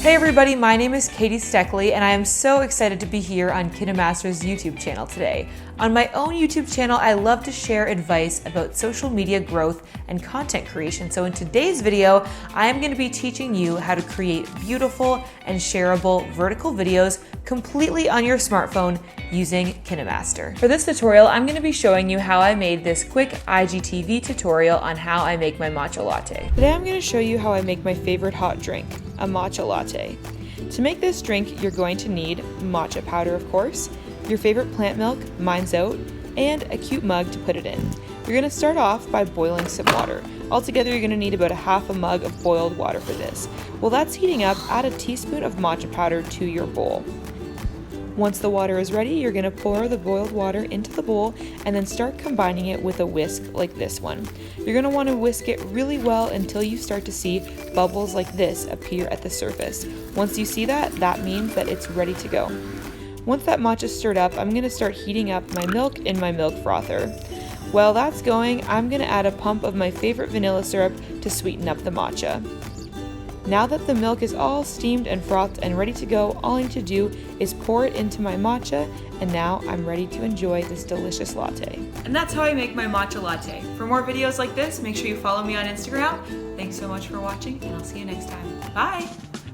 Hey everybody, my name is Katie Steckly and I am so excited to be here on KineMaster's YouTube channel today. On my own YouTube channel, I love to share advice about social media growth and content creation. So in today's video, I am going to be teaching you how to create beautiful and shareable vertical videos completely on your smartphone using KineMaster. For this tutorial, I'm going to be showing you how I made this quick IGTV tutorial on how I make my matcha latte. Today I'm going to show you how I make my favorite hot drink, a matcha latte. To make this drink, you're going to need matcha powder, of course, your favorite plant milk, mine's oat, and a cute mug to put it in. You're going to start off by boiling some water. Altogether, you're going to need about a half a mug of boiled water for this. While that's heating up, add a teaspoon of matcha powder to your bowl. Once the water is ready, you're going to pour the boiled water into the bowl and then start combining it with a whisk like this one. You're going to want to whisk it really well until you start to see bubbles like this appear at the surface. Once you see that, that means that it's ready to go. Once that matcha is stirred up, I'm going to start heating up my milk in my milk frother. While that's going, I'm going to add a pump of my favorite vanilla syrup to sweeten up the matcha. Now that the milk is all steamed and frothed and ready to go, all I need to do is pour it into my matcha, and now I'm ready to enjoy this delicious latte. And that's how I make my matcha latte. For more videos like this, make sure you follow me on Instagram. Thanks so much for watching, and I'll see you next time. Bye!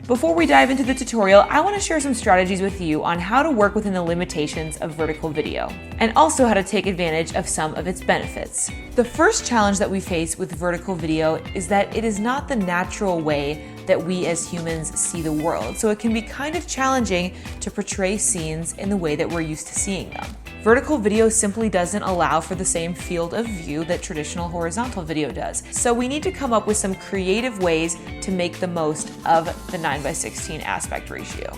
Before we dive into the tutorial, I want to share some strategies with you on how to work within the limitations of vertical video, and also how to take advantage of some of its benefits. The first challenge that we face with vertical video is that it is not the natural way that we as humans see the world, so it can be kind of challenging to portray scenes in the way that we're used to seeing them. Vertical video simply doesn't allow for the same field of view that traditional horizontal video does. So we need to come up with some creative ways to make the most of the 9:16 aspect ratio.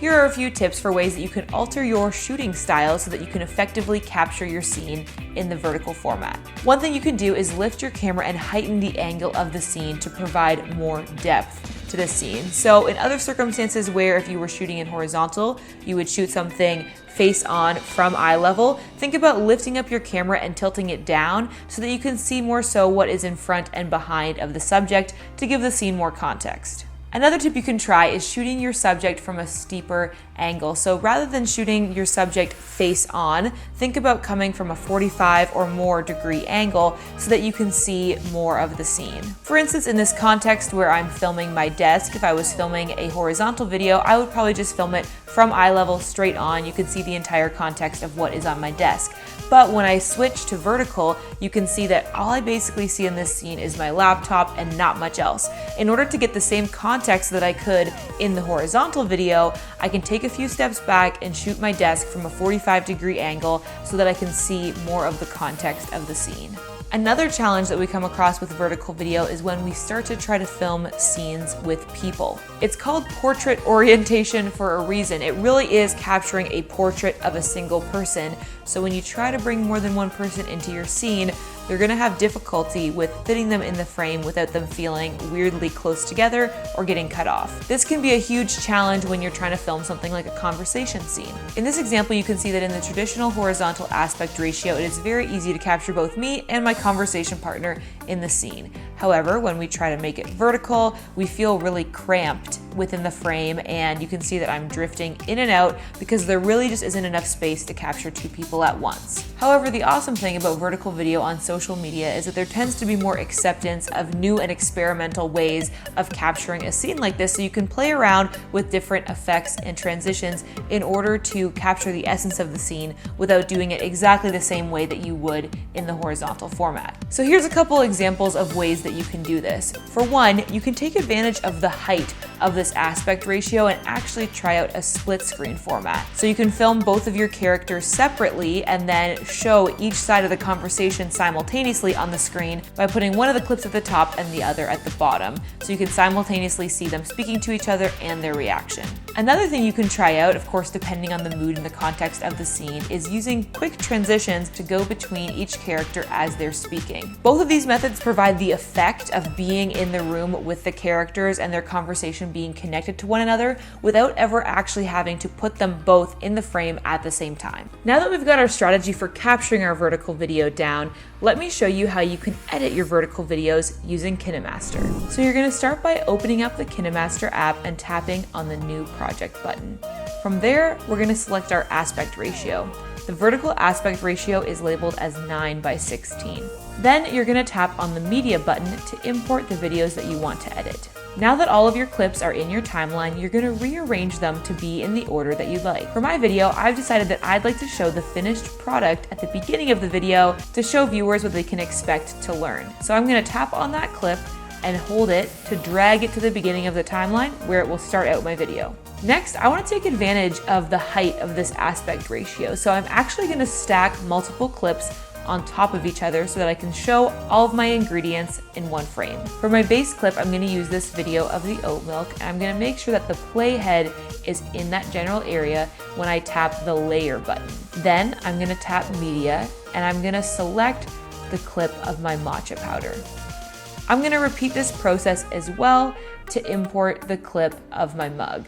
Here are a few tips for ways that you can alter your shooting style so that you can effectively capture your scene in the vertical format. One thing you can do is lift your camera and heighten the angle of the scene to provide more depth to the scene. So in other circumstances where if you were shooting in horizontal, you would shoot something face on from eye level, think about lifting up your camera and tilting it down so that you can see more so what is in front and behind of the subject to give the scene more context. Another tip you can try is shooting your subject from a steeper angle. So rather than shooting your subject face on, think about coming from a 45 or more degree angle so that you can see more of the scene. For instance, in this context where I'm filming my desk, if I was filming a horizontal video, I would probably just film it from eye level straight on. You can see the entire context of what is on my desk. But when I switch to vertical, you can see that all I basically see in this scene is my laptop and not much else. In order to get the same context that I could in the horizontal video, I can take a few steps back and shoot my desk from a 45-degree angle so that I can see more of the context of the scene. Another challenge that we come across with vertical video is when we start to try to film scenes with people. It's called portrait orientation for a reason. It really is capturing a portrait of a single person. So when you try to bring more than one person into your scene, you're going to have difficulty with fitting them in the frame without them feeling weirdly close together or getting cut off. This can be a huge challenge when you're trying to film something like a conversation scene. In this example, you can see that in the traditional horizontal aspect ratio, it is very easy to capture both me and my conversation partner in the scene. However, when we try to make it vertical, we feel really cramped within the frame, and you can see that I'm drifting in and out because there really just isn't enough space to capture two people at once. However, the awesome thing about vertical video on social media is that there tends to be more acceptance of new and experimental ways of capturing a scene like this, so you can play around with different effects and transitions in order to capture the essence of the scene without doing it exactly the same way that you would in the horizontal format. So here's a couple examples of ways that you can do this. For one, you can take advantage of the height of this aspect ratio and actually try out a split screen format. So you can film both of your characters separately and then show each side of the conversation simultaneously on the screen by putting one of the clips at the top and the other at the bottom. So you can simultaneously see them speaking to each other and their reaction. Another thing you can try out, of course depending on the mood and the context of the scene, is using quick transitions to go between each character as they're speaking. Both of these methods provide the effect of being in the room with the characters and their conversation being connected to one another without ever actually having to put them both in the frame at the same time. Now that we've got our strategy for capturing our vertical video down, let me show you how you can edit your vertical videos using KineMaster. So you're going to start by opening up the KineMaster app and tapping on the New Project button. From there, we're going to select our aspect ratio. The vertical aspect ratio is labeled as 9:16. Then you're going to tap on the Media button to import the videos that you want to edit. Now that all of your clips are in your timeline, you're going to rearrange them to be in the order that you'd like. For my video, I've decided that I'd like to show the finished product at the beginning of the video to show viewers what they can expect to learn. So I'm going to tap on that clip and hold it to drag it to the beginning of the timeline where it will start out my video. Next, I want to take advantage of the height of this aspect ratio. So I'm actually going to stack multiple clips on top of each other so that I can show all of my ingredients in one frame. For my base clip, I'm going to use this video of the oat milk, and I'm going to make sure that the playhead is in that general area when I tap the layer button. Then I'm going to tap media, and I'm going to select the clip of my matcha powder. I'm going to repeat this process as well to import the clip of my mug.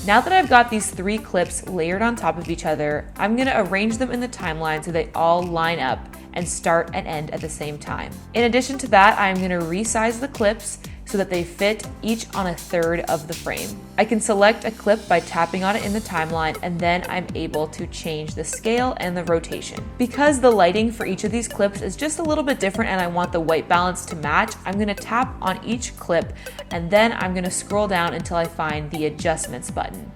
Now that I've got these 3 clips layered on top of each other, I'm going to arrange them in the timeline so they all line up and start and end at the same time. In addition to that, I'm going to resize the clips so that they fit each on a third of the frame. I can select a clip by tapping on it in the timeline, and then I'm able to change the scale and the rotation. Because the lighting for each of these clips is just a little bit different and I want the white balance to match, I'm going to tap on each clip and then I'm going to scroll down until I find the adjustments button.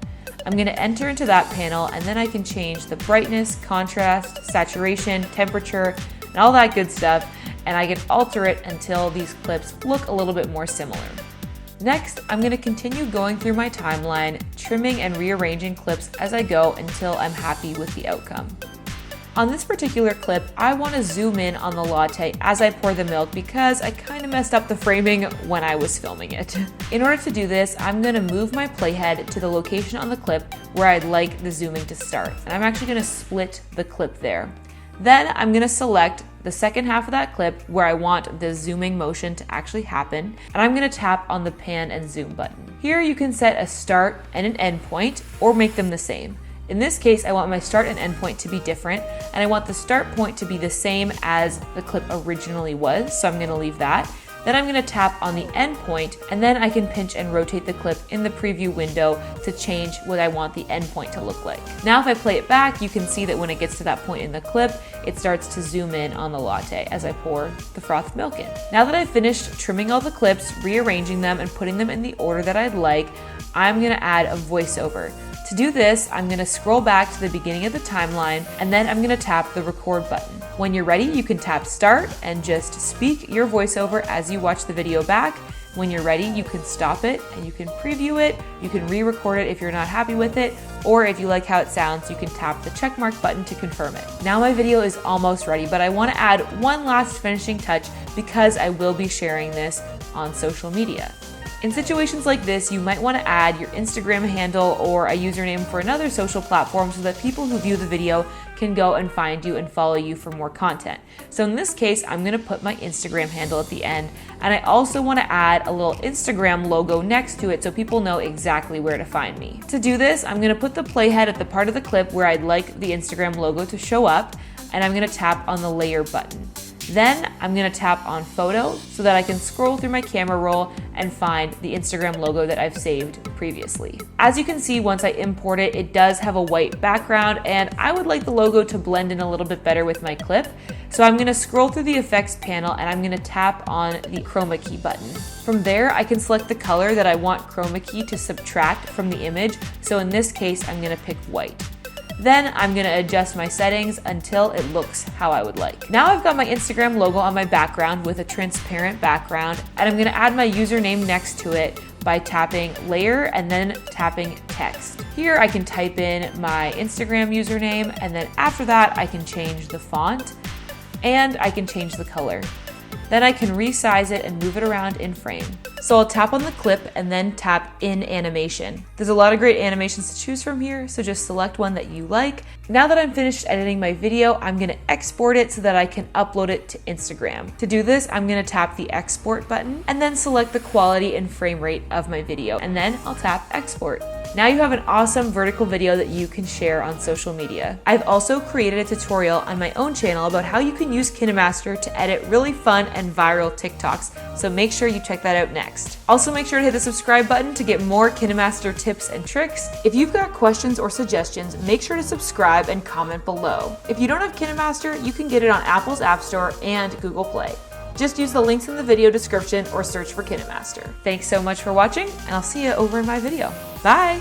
I'm going to enter into that panel, and then I can change the brightness, contrast, saturation, temperature, and all that good stuff, and I can alter it until these clips look a little bit more similar. Next, I'm going to continue going through my timeline, trimming and rearranging clips as I go until I'm happy with the outcome. On this particular clip, I want to zoom in on the latte as I pour the milk because I kind of messed up the framing when I was filming it. In order to do this, I'm going to move my playhead to the location on the clip where I'd like the zooming to start, and I'm actually going to split the clip there. Then I'm going to select the second half of that clip where I want the zooming motion to actually happen, and I'm going to tap on the pan and zoom button. Here you can set a start and an end point or make them the same. In this case, I want my start and end point to be different, and I want the start point to be the same as the clip originally was, so I'm going to leave that. Then I'm going to tap on the end point, and then I can pinch and rotate the clip in the preview window to change what I want the end point to look like. Now if I play it back, you can see that when it gets to that point in the clip, it starts to zoom in on the latte as I pour the frothed milk in. Now that I've finished trimming all the clips, rearranging them, and putting them in the order that I'd like, I'm going to add a voiceover. To do this, I'm going to scroll back to the beginning of the timeline, and then I'm going to tap the record button. When you're ready, you can tap start and just speak your voiceover as you watch the video back. When you're ready, you can stop it and you can preview it. You can re-record it if you're not happy with it, or if you like how it sounds, you can tap the checkmark button to confirm it. Now my video is almost ready, but I want to add one last finishing touch because I will be sharing this on social media. In situations like this, you might want to add your Instagram handle or a username for another social platform so that people who view the video can go and find you and follow you for more content. So in this case, I'm going to put my Instagram handle at the end, and I also want to add a little Instagram logo next to it so people know exactly where to find me. To do this, I'm going to put the playhead at the part of the clip where I'd like the Instagram logo to show up, and I'm going to tap on the layer button. Then I'm going to tap on photo so that I can scroll through my camera roll and find the Instagram logo that I've saved previously. As you can see, once I import it, it does have a white background, and I would like the logo to blend in a little bit better with my clip. So I'm going to scroll through the effects panel and I'm going to tap on the chroma key button. From there, I can select the color that I want chroma key to subtract from the image. So in this case, I'm going to pick white. Then I'm going to adjust my settings until it looks how I would like. Now I've got my Instagram logo on my background with a transparent background, and I'm going to add my username next to it by tapping layer and then tapping text. Here I can type in my Instagram username, and then after that I can change the font and I can change the color. Then I can resize it and move it around in frame. So I'll tap on the clip and then tap in animation. There's a lot of great animations to choose from here, so just select one that you like. Now that I'm finished editing my video, I'm gonna export it so that I can upload it to Instagram. To do this, I'm gonna tap the export button and then select the quality and frame rate of my video, and then I'll tap export. Now you have an awesome vertical video that you can share on social media. I've also created a tutorial on my own channel about how you can use KineMaster to edit really fun and viral TikToks, so make sure you check that out next. Also make sure to hit the subscribe button to get more KineMaster tips and tricks. If you've got questions or suggestions, make sure to subscribe and comment below. If you don't have KineMaster, you can get it on Apple's App Store and Google Play. Just use the links in the video description or search for KineMaster. Thanks so much for watching, and I'll see you over in my video. Bye!